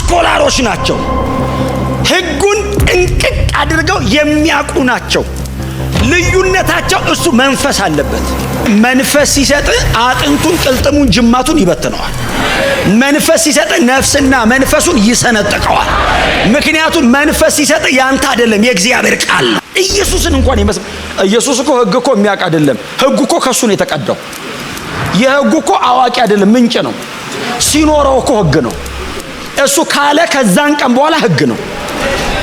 ስኮላሮች ናቸው። ሕጉን ጥንቅቅ አድርገው የሚያውቁ ናቸው። ልዩነታቸው እሱ መንፈስ አለበት። መንፈስ ሲሰጥ አጥንቱን፣ ቅልጥሙን፣ ጅማቱን ይበትነዋል። መንፈስ ሲሰጥ ነፍስና መንፈሱን ይሰነጥቀዋል። ምክንያቱም መንፈስ ሲሰጥ ያንተ አይደለም፣ የእግዚአብሔር ቃል ነው። ኢየሱስን እንኳን ኢየሱስ እኮ ሕግ እኮ የሚያውቅ አይደለም። ሕጉ እኮ ከሱ ነው የተቀዳው። የሕጉ እኮ አዋቂ አይደለም፣ ምንጭ ነው። ሲኖረው እኮ ሕግ ነው። እሱ ካለ ከዛን ቀን በኋላ ሕግ ነው።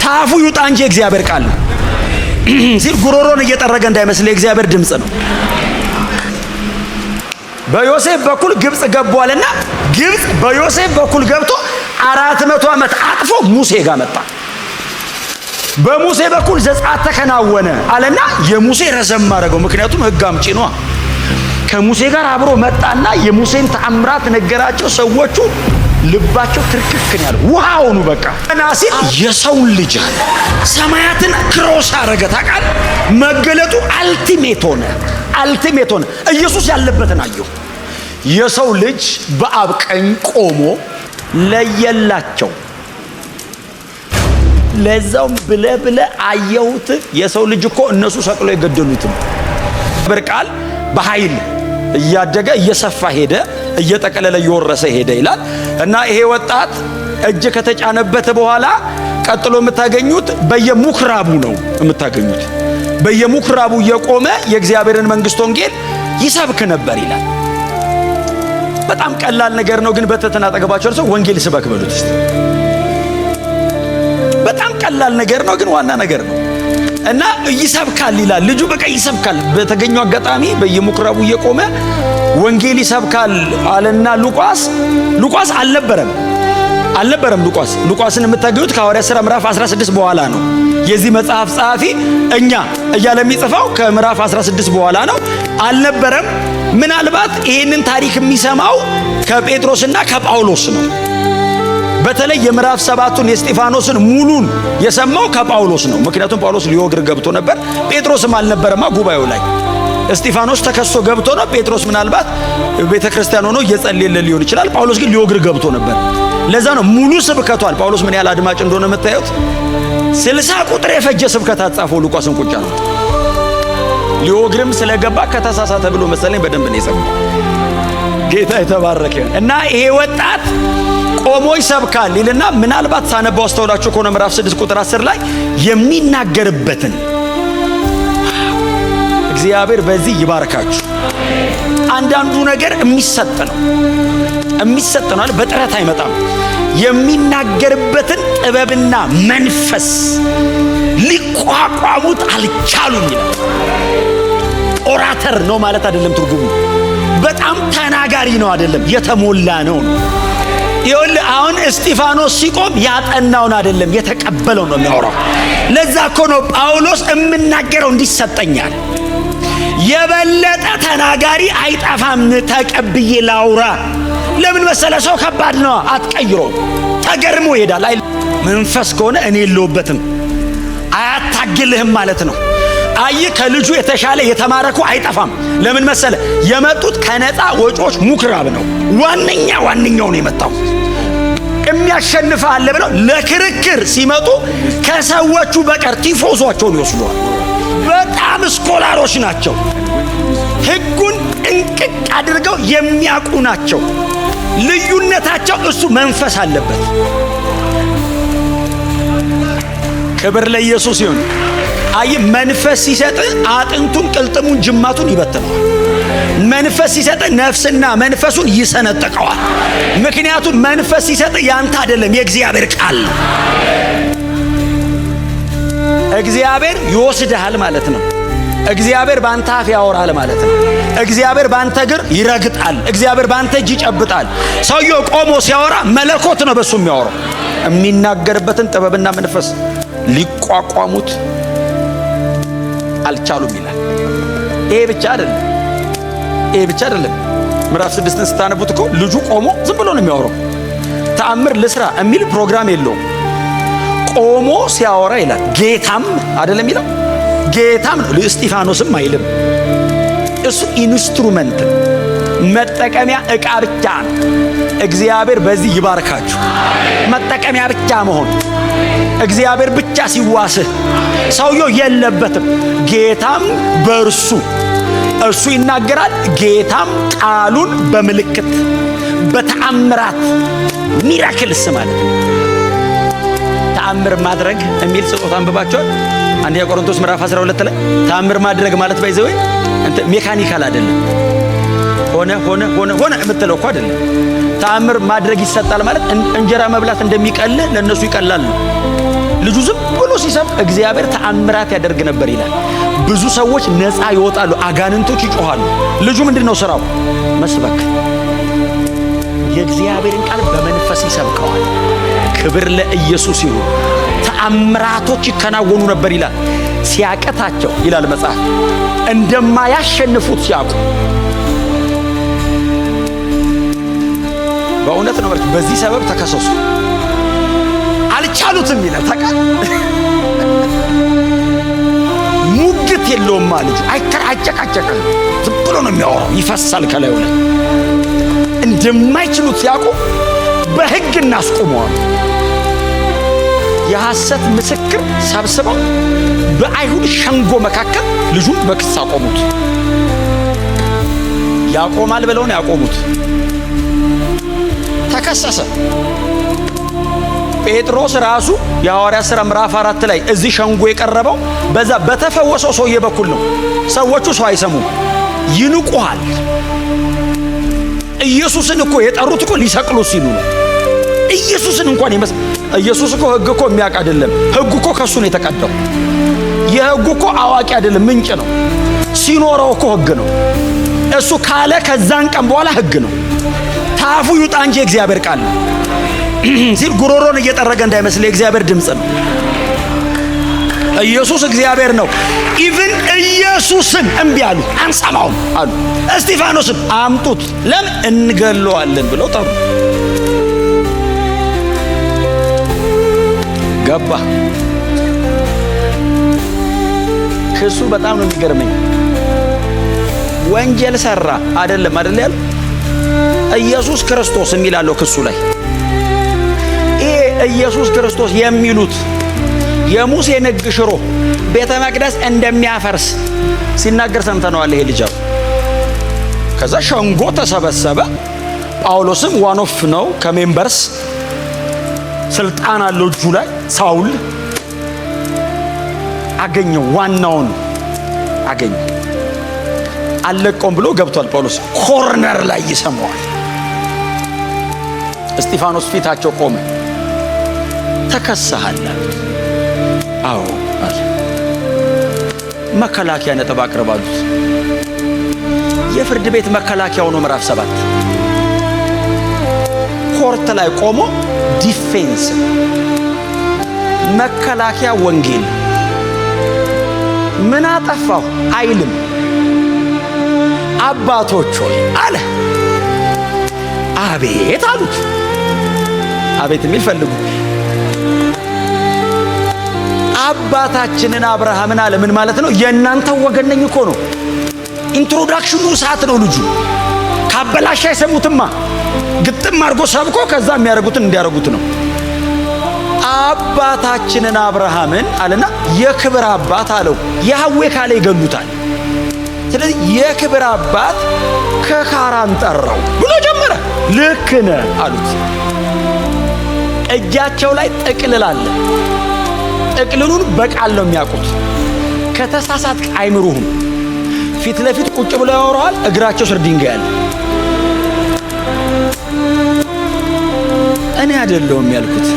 ታፉ ይውጣ እንጂ የእግዚአብሔር ቃል ነው ሲል ጉሮሮን እየጠረገ እንዳይመስል የእግዚአብሔር ድምጽ ነው። በዮሴፍ በኩል ግብጽ ገቧልና ግብጽ በዮሴፍ በኩል ገብቶ 400 ዓመት አጥፎ ሙሴ ጋር መጣ። በሙሴ በኩል ዘጸአት ተከናወነ አለና የሙሴ ረዘም አደረገው። ምክንያቱም ሕግ አምጪ ነው። ከሙሴ ጋር አብሮ መጣና የሙሴን ተአምራት ነገራቸው። ሰዎቹ ልባቸው ትርክክን ያለ ውሃ ሆኑ። በቃ ናሲል የሰውን ልጅ ሰማያትን ክሮስ አረገ። ታውቃለህ፣ መገለጡ አልቲሜት ሆነ። ኢየሱስ ያለበትን አየሁ። የሰው ልጅ በአብ ቀኝ ቆሞ ለየላቸው። ለዛውም ብለ አየሁት። የሰው ልጅ እኮ እነሱ ሰቅሎ የገደሉትም በርቃል በኃይል እያደገ እየሰፋ ሄደ፣ እየጠቀለለ እየወረሰ ሄደ ይላል። እና ይሄ ወጣት እጅ ከተጫነበት በኋላ ቀጥሎ የምታገኙት በየምኩራቡ ነው የምታገኙት። በየምኩራቡ እየቆመ የእግዚአብሔርን መንግስት ወንጌል ይሰብክ ነበር ይላል። በጣም ቀላል ነገር ነው፣ ግን በትህትና አጠገባቸው ሰው ወንጌል ስበክ በሉት እስቲ። በጣም ቀላል ነገር ነው፣ ግን ዋና ነገር ነው። እና ይሰብካል ይላል። ልጁ በቃ ይሰብካል። በተገኘው አጋጣሚ በየምኩራቡ እየቆመ ወንጌል ይሰብካል አለና ሉቃስ አልነበረም። ሉቃስን የምታገኙት ከሐዋርያት ሥራ ምዕራፍ 16 በኋላ ነው። የዚህ መጽሐፍ ጸሐፊ እኛ እያለ የሚጽፈው ከምዕራፍ 16 በኋላ ነው። አልነበረም። ምናልባት ይህንን ታሪክ የሚሰማው ከጴጥሮስና ከጳውሎስ ነው። በተለይ የምዕራፍ 7ቱን የእስጢፋኖስን ሙሉን የሰማው ከጳውሎስ ነው። ምክንያቱም ጳውሎስ ሊወግር ገብቶ ነበር። ጴጥሮስም አልነበረማ ጉባኤው ላይ። እስጢፋኖስ ተከሶ ገብቶ ነው። ጴጥሮስ ምናልባት ቤተክርስቲያን ሆኖ እየጸለየ ሊሆን ይችላል። ጳውሎስ ግን ሊወግር ገብቶ ነበር። ለዛ ነው ሙሉ ስብከቷል። ጳውሎስ ምን ያህል አድማጭ እንደሆነ የምታዩት 60 ቁጥር የፈጀ ስብከት አጻፈው። ሉቃስን ቁጫ ነው። ሊወግርም ስለገባ ከተሳሳተ ብሎ መሰለኝ በደንብ ነው የሰማው። ጌታ የተባረከ ይሁን። እና ይሄ ወጣት ቆሞ ይሰብካል ይልና ምናልባት ሳነባው አስተውላችሁ ከሆነ ምዕራፍ 6 ቁጥር 10 ላይ የሚናገርበትን እግዚአብሔር በዚህ ይባርካችሁ። አንዳንዱ ነገር የሚሰጥ ነው በጥረት አይመጣም። የሚናገርበትን ጥበብና መንፈስ ሊቋቋሙት አልቻሉም ይላል። ኦራተር ነው ማለት አይደለም ትርጉሙ። በጣም ተናጋሪ ነው አይደለም፣ የተሞላ ነው። ይኸውልህ አሁን እስጢፋኖስ ሲቆም ያጠናውን አይደለም የተቀበለው ነው የሚያወራው። ለዛ እኮ ነው ጳውሎስ እምናገረው እንዲሰጠኛል። የበለጠ ተናጋሪ አይጠፋም፣ ተቀብዬ ላውራ። ለምን መሰለ? ሰው ከባድ ነው፣ አትቀይሮ ተገርሞ ይሄዳል። መንፈስ ከሆነ እኔ የለውበትም አያታግልህም ማለት ነው። አይ ከልጁ የተሻለ የተማረኩ አይጠፋም። ለምን መሰለ? የመጡት ከነፃ ወጪዎች ምኩራብ ነው። ዋነኛው ነው የመጣው። የሚያሸንፍ አለ ብለው ለክርክር ሲመጡ ከሰዎቹ በቀር ቲፎዞቸውን ይወስዷል። በጣም ስኮላሮች ናቸው። ሕጉን ጥንቅቅ አድርገው የሚያውቁ ናቸው። ልዩነታቸው እሱ መንፈስ አለበት። ክብር ለኢየሱስ ይሁን። አይ መንፈስ ሲሰጥ አጥንቱን፣ ቅልጥሙን፣ ጅማቱን ይበትነዋል። መንፈስ ሲሰጥ ነፍስና መንፈሱን ይሰነጥቀዋል። ምክንያቱም መንፈስ ሲሰጥ ያንተ አይደለም፣ የእግዚአብሔር ቃል ነው። እግዚአብሔር ይወስድሃል ማለት ነው። እግዚአብሔር ባንተ አፍ ያወራል ማለት ነው። እግዚአብሔር ባንተ እግር ይረግጣል። እግዚአብሔር ባንተ እጅ ይጨብጣል። ሰውየው ቆሞ ሲያወራ መለኮት ነው በሱ የሚያወራው። የሚናገርበትን ጥበብና መንፈስ ሊቋቋሙት አልቻሉም ይላል። ይሄ ብቻ አይደለም። ምዕራፍ 6ን ስታነቡት እኮ ልጁ ቆሞ ዝም ብሎ ነው የሚያወራው። ተአምር ልስራ የሚል ፕሮግራም የለውም። ቆሞ ሲያወራ ይላል። ጌታም አይደለም ይላል። ጌታም ነው። እስጢፋኖስም አይልም። እሱ ኢንስትሩመንት መጠቀሚያ ዕቃ ብቻ ነው። እግዚአብሔር በዚህ ይባርካችሁ። መጠቀሚያ ብቻ መሆን፣ እግዚአብሔር ብቻ ሲዋስህ፣ ሰውየው የለበትም። ጌታም በእርሱ እርሱ ይናገራል። ጌታም ቃሉን በምልክት በተአምራት ሚራክልስ ማለት ነው። ተአምር ማድረግ የሚል ስጦታ አንብባችኋል? አንደኛ ቆሮንቶስ ምዕራፍ 12 ላይ ተአምር ማድረግ ማለት ባይዘው ሜካኒካል አይደለም። ሆነ የምትለው እኮ አይደለም። ተአምር ማድረግ ይሰጣል ማለት እንጀራ መብላት እንደሚቀል ለነሱ ይቀላል ነው። ልጁ ዝም ብሎ ሲሰብክ እግዚአብሔር ተአምራት ያደርግ ነበር ይላል። ብዙ ሰዎች ነፃ ይወጣሉ፣ አጋንንቶች ይጮሃሉ። ልጁ ምንድነው ስራው? መስበክ። የእግዚአብሔርን ቃል በመንፈስ ይሰብከዋል። ክብር ለኢየሱስ ይሁን። ተአምራቶች ይከናወኑ ነበር ይላል። ሲያቀታቸው ይላል መጽሐፍ እንደማያሸንፉት ሲያውቁ፣ በእውነት ነው ማለት በዚህ ሰበብ ተከሰሱ፣ አልቻሉትም ይላል። ታውቃለህ ሙግት የለውም ማለት አይጨቃጨቅም። ዝም ብሎ ነው የሚያወራው፣ ይፈሳል ከላዩ ላይ። እንደማይችሉት ሲያውቁ በሕግ እናስቆመዋል። የሐሰት ምስክር ሰብስበው በአይሁድ ሸንጎ መካከል ልጁን በክስ አቆሙት። ያቆማል ብለው ነው ያቆሙት። ተከሰሰ። ጴጥሮስ ራሱ የሐዋርያት ሥራ ምዕራፍ 4 ላይ እዚህ ሸንጎ የቀረበው በዛ በተፈወሰው ሰውዬ በኩል ነው። ሰዎቹ ሰው አይሰሙም፣ ይንቁሃል። ኢየሱስን እኮ የጠሩት እኮ ሊሰቅሉ ሲሉ ነው። ኢየሱስን እንኳን ኢየሱስ እኮ ሕግ እኮ የሚያውቅ አይደለም። ሕግ እኮ ከሱ ነው የተቀዳው። የሕግ እኮ አዋቂ አይደለም፣ ምንጭ ነው። ሲኖረው እኮ ሕግ ነው። እሱ ካለ ከዛን ቀን በኋላ ሕግ ነው። ታፉ ይውጣ እንጂ እግዚአብሔር ቃል ነው ሲል ጉሮሮን እየጠረገ እንዳይመስል የእግዚአብሔር ድምጽ ነው። ኢየሱስ እግዚአብሔር ነው። ኢቭን ኢየሱስን እምቢ አሉ፣ አንሰማውም አሉ። እስጢፋኖስን አምጡት፣ ለምን እንገለዋለን ብለው ጠሩ። ገባ። ክሱ በጣም ነው የሚገርመኝ። ወንጀል ሰራ አይደለም ያለው ኢየሱስ ክርስቶስ የሚላለው ክሱ ላይ ይሄ ኢየሱስ ክርስቶስ የሚሉት የሙሴን ሕግ ሽሮ ቤተ መቅደስ እንደሚያፈርስ ሲናገር ሰምተነዋል። ይሄ ልጅ ከዛ ሸንጎ ተሰበሰበ። ጳውሎስም ዋኖፍ ነው ከሜምበርስ ስልጣን አለው እጁ ላይ። ሳውል አገኘው፣ ዋናውን አገኘው። አለቀውም ብሎ ገብቷል። ጳውሎስ ኮርነር ላይ ይሰማዋል። እስጢፋኖስ ፊታቸው ቆመ። ተከሰሃል? አዎ አለ። መከላከያ ነጥብ አቅርባሉት። የፍርድ ቤት መከላከያው ነው። ምዕራፍ 7 ኮርት ላይ ቆሞ ዲፌንስ መከላከያ ወንጌል ምን አጠፋሁ አይልም። አባቶች ሆይ አለ። አቤት አሉት። አቤት የሚል ፈልጉ። አባታችንን አብርሃምን አለ። ምን ማለት ነው? የእናንተ ወገን ነኝ እኮ ነው። ኢንትሮዳክሽኑ ሰዓት ነው። ልጁ ካበላሽ አይሰሙትማ። ግጥም አድርጎ ሰብኮ ከዛ የሚያደርጉትን እንዲያደርጉት ነው። አባታችንን አብርሃምን አለና የክብር አባት አለው። ያህዌ ካለ ይገሉታል። ስለዚህ የክብር አባት ከካራን ጠራው ብሎ ጀመረ። ልክ ነህ አሉት። እጃቸው ላይ ጥቅልል አለ። ጥቅልሉን በቃል ነው የሚያውቁት። ከተሳሳት አይምሩህም። ፊት ለፊት ቁጭ ብለው ያወራዋል። እግራቸው ስር ድንጋይ አለ። እኔ አይደለሁም ያልኩት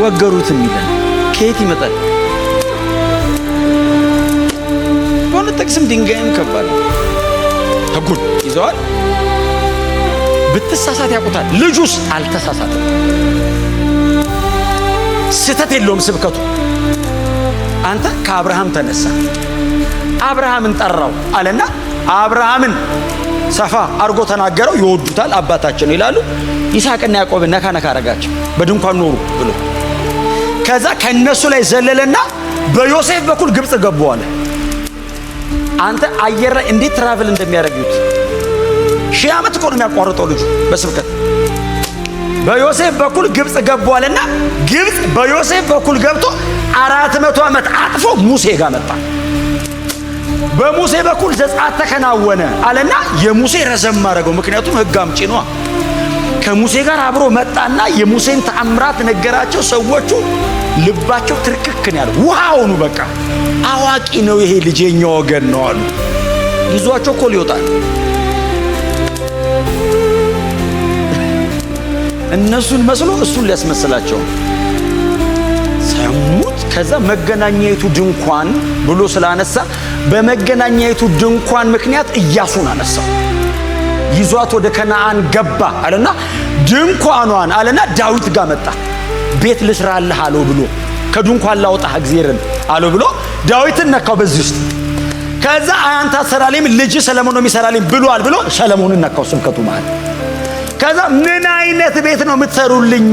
ወገሩትም ይላል። ከየት ይመጣል? በሆነ ጥቅስም ድንጋይም ከባድ ሕጉን ይዘዋል። ብትሳሳት ያውቁታል። ልጁስ አልተሳሳተም። ስህተት የለውም ስብከቱ። አንተ ከአብርሃም ተነሳ፣ አብርሃምን ጠራው አለና አብርሃምን ሰፋ አርጎ ተናገረው። ይወዱታል፣ አባታቸው ነው ይላሉ። ይስሐቅና ያዕቆብን ነካ ነካ አረጋቸው። በድንኳን ኖሩ ብሎ ከዛ ከነሱ ላይ ዘለለና በዮሴፍ በኩል ግብጽ ገቡ አለ። አንተ አየር ላይ እንዴት ትራቭል እንደሚያደርጉት 1000 ዓመት እኮ ነው የሚያቋርጠው ልጁ በስብከት። በዮሴፍ በኩል ግብጽ ገቧልና ግብጽ በዮሴፍ በኩል ገብቶ 400 ዓመት አጥፎ ሙሴ ጋር መጣ። በሙሴ በኩል ዘጸአት ተከናወነ አለና የሙሴ ረዘም አደረገው፣ ምክንያቱም ሕግ አምጪ ነው። ከሙሴ ጋር አብሮ መጣና የሙሴን ተአምራት ነገራቸው። ሰዎቹ ልባቸው ትርክክን ያለ ውሃ ሆኑ። በቃ አዋቂ ነው ይሄ ልጅ የኛ ወገን ነው አሉ። ይዟቸው እኮ ሊወጣል እነሱን መስሎ እሱን ሊያስመስላቸው ሰሙት። ከዛ መገናኛይቱ ድንኳን ብሎ ስላነሳ በመገናኛይቱ ድንኳን ምክንያት ኢያሱን አነሳው። ይዟት ወደ ከነዓን ገባ አለና ድንኳኗን አለና ዳዊት ጋር መጣ። ቤት ልስራልህ አለው ብሎ ከድንኳን ላውጣህ እግዚአብሔርን አለው ብሎ ዳዊትን ነካው በዚህ ውስጥ። ከዛ አንተ አሰራሊም ልጅ ሰለሞን ነው የሚሰራልኝ ብሏል ብሎ ሰለሞንን ነካው ስብከቱ ማለት። ከዛ ምን አይነት ቤት ነው የምትሰሩልኝ?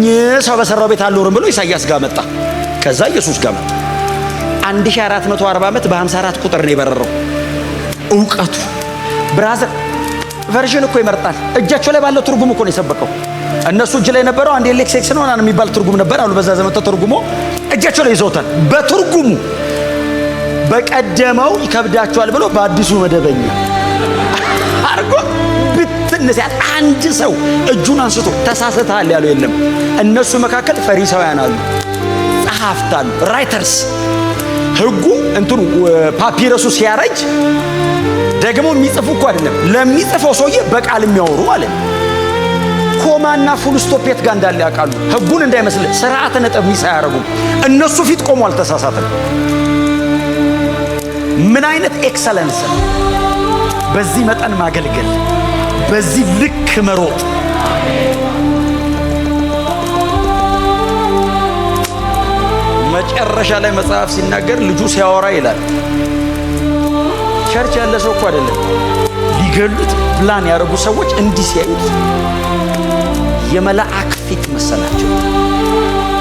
ሰው በሰራው ቤት አልኖርም ብሎ ኢሳይያስ ጋር መጣ። ከዛ ኢየሱስ ጋር መጣ። 1440 ዓመት በ54 ቁጥር ነው የበረረው ዕውቀቱ። ብራዘር ቨርዥን እኮ ይመርጣል። እጃቸው ላይ ባለው ትርጉም እኮ ነው የሰበከው። እነሱ እጅ ላይ ነበረው አንድ ኤሌክሴክስ ነው አና የሚባል ትርጉም ነበር አሉ። በዛ ዘመን ተርጉሞ እጃቸው ላይ ይዘውታል። በትርጉሙ በቀደመው ይከብዳቸዋል ብሎ በአዲሱ መደበኛ አርጎ ብትነሳት አንድ ሰው እጁን አንስቶ ተሳስተሃል ያለው የለም። እነሱ መካከል ፈሪሳውያን አሉ፣ ጸሐፍት አሉ፣ ራይተርስ። ሕጉ እንትኑ ፓፒረሱ ሲያረጅ ደግሞ የሚጽፉ እኮ አይደለም ለሚጽፈው ሰውዬ በቃል የሚያወሩ ማለት ነው። ኮማና ፉል ስቶፕ የት ጋር እንዳለ ያውቃሉ። ሕጉን እንዳይመስል ስርዓተ ነጥብ ሚስ አያረጉም። እነሱ ፊት ቆሞ አልተሳሳተም። ምን አይነት ኤክሰለንስ! በዚህ መጠን ማገልገል፣ በዚህ ልክ መሮጥ። መጨረሻ ላይ መጽሐፍ ሲናገር ልጁ ሲያወራ ይላል። ቸርች ያለ ሰው እኮ አይደለም ሊገሉት ፕላን ያደረጉ ሰዎች እንዲህ ሲያዩት የመላእክ ፊት መሰላቸው።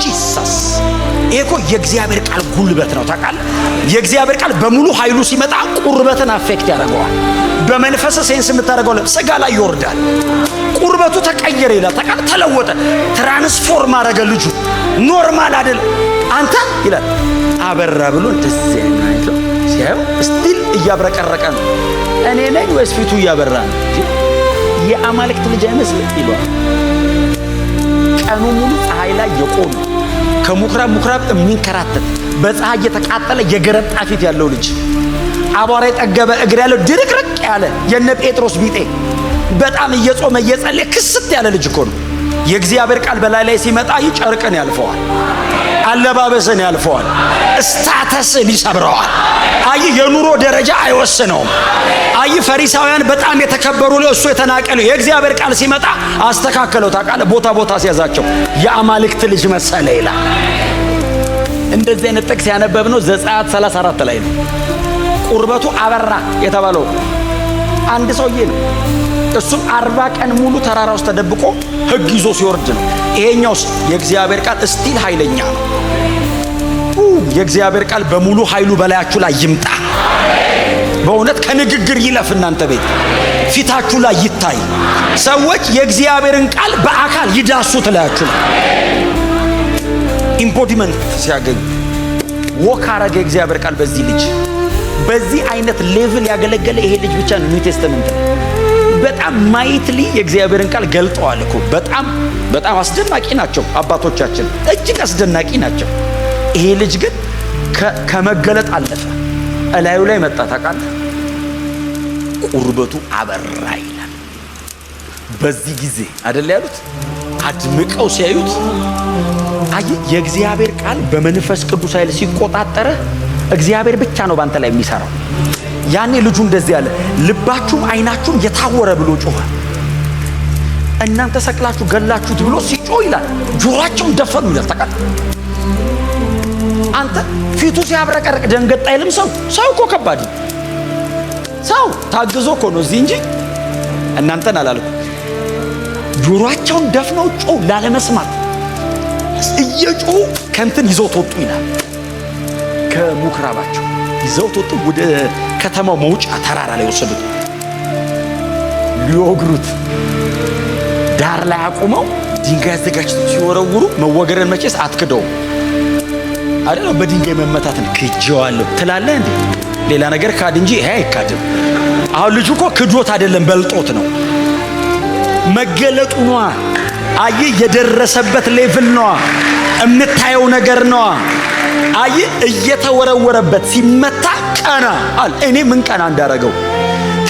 ጂሰስ ይሄ እኮ የእግዚአብሔር ቃል ጉልበት ነው ታውቃለህ። የእግዚአብሔር ቃል በሙሉ ኃይሉ ሲመጣ ቁርበትን አፌክት ያደርገዋል። በመንፈስ ሴንስ የምታደርገው ስጋ ላይ ይወርዳል። ቁርበቱ ተቀየረ ይላል ታውቃለህ። ተለወጠ፣ ትራንስፎርም አደረገ ልጁ። ኖርማል አይደል አንተ ይላል አበራ ብሎ እንደዚህ አይቶ ሲያዩ ስቲል እያብረቀረቀ ነው። እኔ ነኝ ወይስ ፊቱ እያበራ ነው? የአማልክት ልጅ አይመስል ይሏል። ቀኑ ሙሉ ፀሐይ ላይ የቆመ ከምኩራብ ምኩራብ የሚንከራተት በፀሐይ የተቃጠለ የገረጣ ፊት ያለው ልጅ፣ አቧራ የጠገበ እግር ያለው ድርቅርቅ ያለ የነ ጴጥሮስ ቢጤ በጣም እየጾመ እየጸለየ ክስት ያለ ልጅ እኮ ነው። የእግዚአብሔር ቃል በላይ ላይ ሲመጣ ይጨርቅን ያልፈዋል፣ አለባበስን ያልፈዋል፣ ስታተስን ይሰብረዋል። አይ የኑሮ ደረጃ አይወስነውም። አይ ፈሪሳውያን በጣም የተከበሩ ለእሱ የተናቀሉ የእግዚአብሔር ቃል ሲመጣ አስተካከለው ታውቃለህ። ቦታ ቦታ ሲያዛቸው የአማልክት ልጅ መሰለ ይላል። እንደዚህ አይነት ጥቅስ ያነበብነው ዘጸአት 34 ላይ ነው። ቁርበቱ አበራ የተባለው አንድ ሰውዬ ነው። እሱም 40 ቀን ሙሉ ተራራ ውስጥ ተደብቆ ሕግ ይዞ ሲወርድ ነው። ይሄኛውስ የእግዚአብሔር ቃል ስቲል ኃይለኛ ነው። የእግዚአብሔር ቃል በሙሉ ኃይሉ በላያችሁ ላይ ይምጣ። በእውነት ከንግግር ይለፍ እናንተ ቤት ፊታችሁ ላይ ይታይ። ሰዎች የእግዚአብሔርን ቃል በአካል ይዳሱ ትላያችሁ። ኢምፖዲመንት ሲያገኝ ወክ አረገ የእግዚአብሔር ቃል በዚህ ልጅ። በዚህ አይነት ሌቭል ያገለገለ ይሄ ልጅ ብቻ ነው ኒው ቴስተመንት ላይ። በጣም ማይትሊ የእግዚአብሔርን ቃል ገልጠዋል እኮ። በጣም አስደናቂ ናቸው አባቶቻችን፣ እጅግ አስደናቂ ናቸው። ይሄ ልጅ ግን ከመገለጥ አለፈ፣ እላዩ ላይ መጣ ታውቃለህ። ቁርበቱ አበራ ይላል። በዚህ ጊዜ አይደል ያሉት አድምቀው ሲያዩት፣ አይ የእግዚአብሔር ቃል በመንፈስ ቅዱስ ኃይል ሲቆጣጠረ እግዚአብሔር ብቻ ነው ባንተ ላይ የሚሰራው። ያኔ ልጁ እንደዚህ ያለ ልባችሁም አይናችሁም የታወረ ብሎ ጮኸ። እናንተ ሰቅላችሁ ገላችሁት ብሎ ሲጮህ ይላል ጆሮአቸውን ደፈኑ ይላል ታውቃለህ። አንተ ፊቱ ሲያብረቀርቅ ደንገጥ አይልም። ሰው እኮ ከባድ ሰው ታግዞ እኮ ነው እዚህ እንጂ እናንተን አላልኩም። ጆሮአቸውን ደፍነው ጮህ ላለመስማት እየጮሁ ከንትን ይዘው ተወጡ ይላል። ከምኩራባቸው ይዘው ተወጡ፣ ወደ ከተማው መውጫ ተራራ ላይ ወሰዱት። ሊወግሩት ዳር ላይ አቁመው ድንጋይ አዘጋጅተው ሲወረውሩ መወገርን መቼስ አትክደው አይደል? በድንጋይ መመታትን ክጄዋለሁ ትላለህ እንዴ? ሌላ ነገር ካድ እንጂ ይሄ አይካድም። አሁን ልጁ እኮ ክዶት አይደለም በልጦት ነው። መገለጡ ነው። አይ የደረሰበት ሌቭል ነው። የምታየው ነገር ነው። አይ እየተወረወረበት ሲመታ ቀና አለ። እኔ ምን ቀና እንዳረገው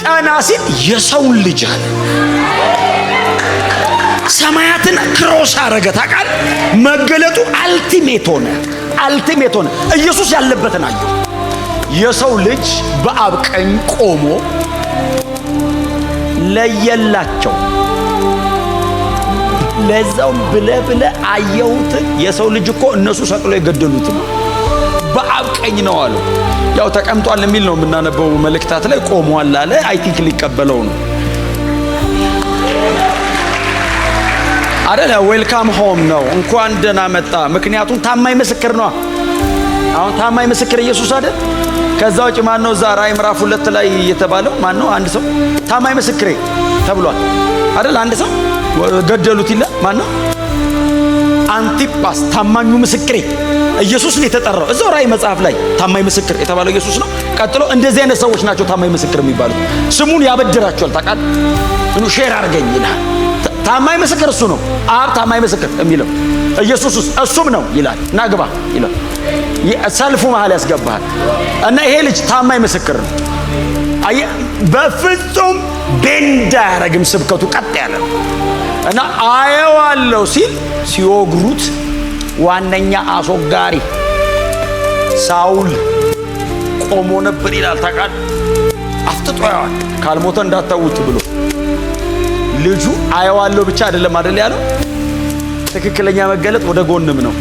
ቀና ሲል የሰውን ልጅ አለ ሰማያትን ክሮስ አረገ። ታውቃለህ? መገለጡ አልቲሜት ሆነ። ኢየሱስ ያለበትን አየሁ። የሰው ልጅ በአብ ቀኝ ቆሞ ለየላቸው። ለዛው ብለ አየሁት። የሰው ልጅ እኮ እነሱ ሰቅሎ የገደሉት ነው። በአብ ቀኝ ነው አሉ። ያው ተቀምጧል የሚል ነው የምናነበው መልእክታት ላይ ቆሟል አለ። አይ ቲንክ ሊቀበለው ነው አይደል? ዌልካም ሆም ነው። እንኳን ደህና መጣ። ምክንያቱም ታማኝ ምስክር ነው። አሁን ታማኝ ምስክር ኢየሱስ አይደል? ከዛ ውጭ ማን ነው? እዛ ራዕይ ምዕራፍ 2 ላይ የተባለው ማን ነው? አንድ ሰው ታማኝ ምስክሬ ተብሏል አይደል? አንድ ሰው ገደሉት ይላል። ማን ነው? አንቲጳስ ታማኙ ምስክሬ ኢየሱስ ነው የተጠራው። እዛው ራዕይ መጽሐፍ ላይ ታማኝ ምስክር የተባለው ኢየሱስ ነው። ቀጥሎ እንደዚህ አይነት ሰዎች ናቸው ታማኝ ምስክር የሚባሉት። ስሙን ያበድራቸዋል። ታውቃለህ? ሼር አድርገኝ ይላል። ታማኝ ምስክር እሱ ነው። አብ ታማኝ ምስክር የሚለው ኢየሱስ እሱም ነው ይላል። ናግባ ይላል። ሰልፉ መሃል ያስገባሃል። እና ይሄ ልጅ ታማኝ ምስክር ነው። አየህ፣ በፍጹም ቤንዳ ያረግም። ስብከቱ ቀጥ ያለ ነው። እና አየዋለሁ ሲል ሲወግሩት ዋነኛ አስወጋሪ ሳውል ቆሞ ነበር ይላል። ታውቃለህ? አፍጥጦ ያዋል ካልሞተ እንዳታውት ብሎ ልጁ አየዋለሁ ብቻ አይደለም አይደል ያለው። ትክክለኛ መገለጥ ወደ ጎንም ነው።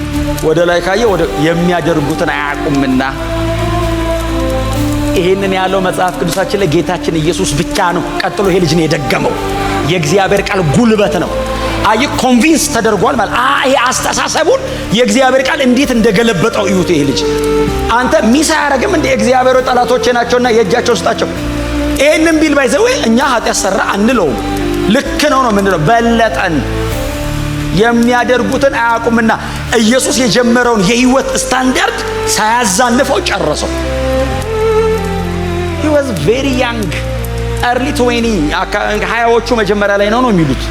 ወደ ላይ ካየ ወደ የሚያደርጉትን አያውቁምና። ይሄንን ያለው መጽሐፍ ቅዱሳችን ላይ ጌታችን ኢየሱስ ብቻ ነው። ቀጥሎ ይሄ ልጅ ነው የደገመው። የእግዚአብሔር ቃል ጉልበት ነው። አይ ኮንቪንስ ተደርጓል ማለት ይሄ አስተሳሰቡን የእግዚአብሔር ቃል እንዴት እንደገለበጠው እዩት። ይሄ ልጅ አንተ ሚስ አያረግም እንደ እግዚአብሔር ጠላቶቼ ናቸውና የእጃቸው ስጣቸው። ይሄንን ቢል ባይዘው እኛ ኃጢአት ሰራ አንለውም። ልክ ነው የምንለው። በለጠን የሚያደርጉትን አያውቁምና ኢየሱስ የጀመረውን የህይወት ስታንዳርድ ሳያዛንፈው ጨረሰው። he was very young early 20 20ዎቹ መጀመሪያ ላይ ነው የሚሉት።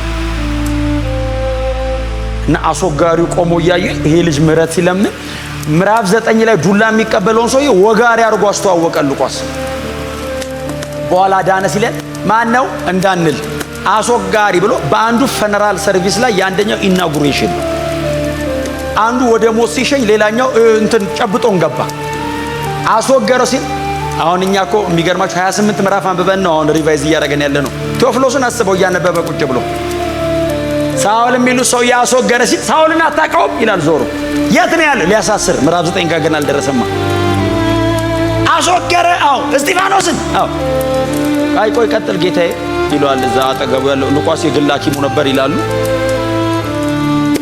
እና አስወጋሪው ቆሞ እያየ ይሄ ልጅ ምሕረት ሲለምን ምዕራፍ 9 ላይ ዱላ የሚቀበለውን ሰውዬ ወጋሪ አድርጎ አስተዋወቀ ሉቃስ። በኋላ ዳነ ሲለን ማን ነው እንዳንል አስወጋሪ ብሎ በአንዱ ፈነራል ሰርቪስ ላይ ያንደኛው ኢናጉሬሽን አንዱ ወደ ሞት ሲሸኝ ሌላኛው እንትን ጨብጦን ገባ አስወገረው ሲል። አሁን እኛ እኮ የሚገርማችሁ 28 ምዕራፍ አንብበን ነው አሁን ሪቫይዝ እያደረገን ያለ ነው። ቴዎፍሎስን አስበው እያነበበ ቁጭ ብሎ ሳውል የሚሉ ሰው ያስወገረ ሲል ሳውልን አታውቀውም ይላል ዞሮ። የት ነው ያለው? ሊያሳስር ምዕራፍ 9 ጋር ገና አልደረሰማ። አስወገረ። አዎ እስጢፋኖስን። አዎ አይ ቆይ ቀጥል ጌታዬ ይሏል። እዛ አጠገቡ ያለው ሉቃስ የግል ሐኪሙ ነበር ይላሉ።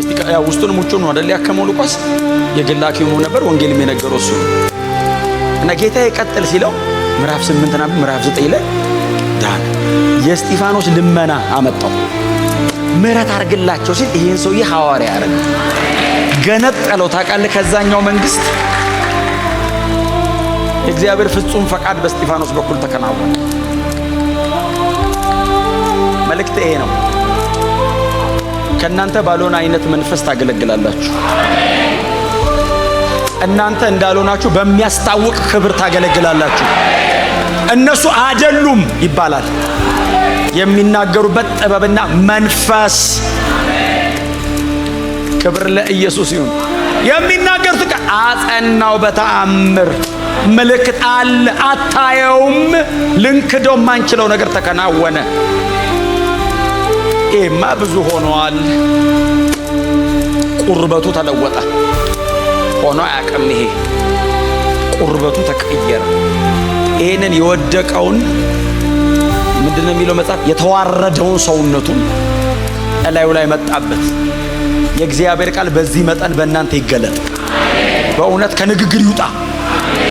እስቲ ያው ውስጡንም ውጪውን ነው አይደል ያከመው ሉቃስ የግል ሐኪሙ ነበር። ወንጌልም የነገረው እሱ እና ጌታዬ ቀጥል ሲለው ምዕራፍ 8 እና ምዕራፍ 9 ላይ ዳን የእስጢፋኖስ ልመና አመጣው። ምሕረት አድርግላቸው ሲል ይሄን ሰውዬ ሐዋርያ ያረገ ገነጠለው። ታውቃለህ? ከዛኛው መንግስት የእግዚአብሔር ፍጹም ፈቃድ በእስጢፋኖስ በኩል ተከናወነ። መልእክት ይሄ ነው። ከእናንተ ባልሆነ አይነት መንፈስ ታገለግላላችሁ። እናንተ እንዳልሆናችሁ በሚያስታውቅ ክብር ታገለግላላችሁ። እነሱ አይደሉም ይባላል። የሚናገሩበት ጥበብና መንፈስ ክብር ለኢየሱስ ይሁን። የሚናገሩት አጸናው በተአምር ምልክት አለ። አታየውም። ልንክደው ማንችለው ነገር ተከናወነ። ይሄማ ብዙ ሆኗል። ቁርበቱ ተለወጠ። ሆኖ አያውቅም። ይሄ ቁርበቱ ተቀየረ። ይሄንን የወደቀውን ምንድነው የሚለው መጽሐፍ? የተዋረደውን ሰውነቱን እላዩ ላይ መጣበት። የእግዚአብሔር ቃል በዚህ መጠን በእናንተ ይገለጥ። በእውነት ከንግግር ይውጣ።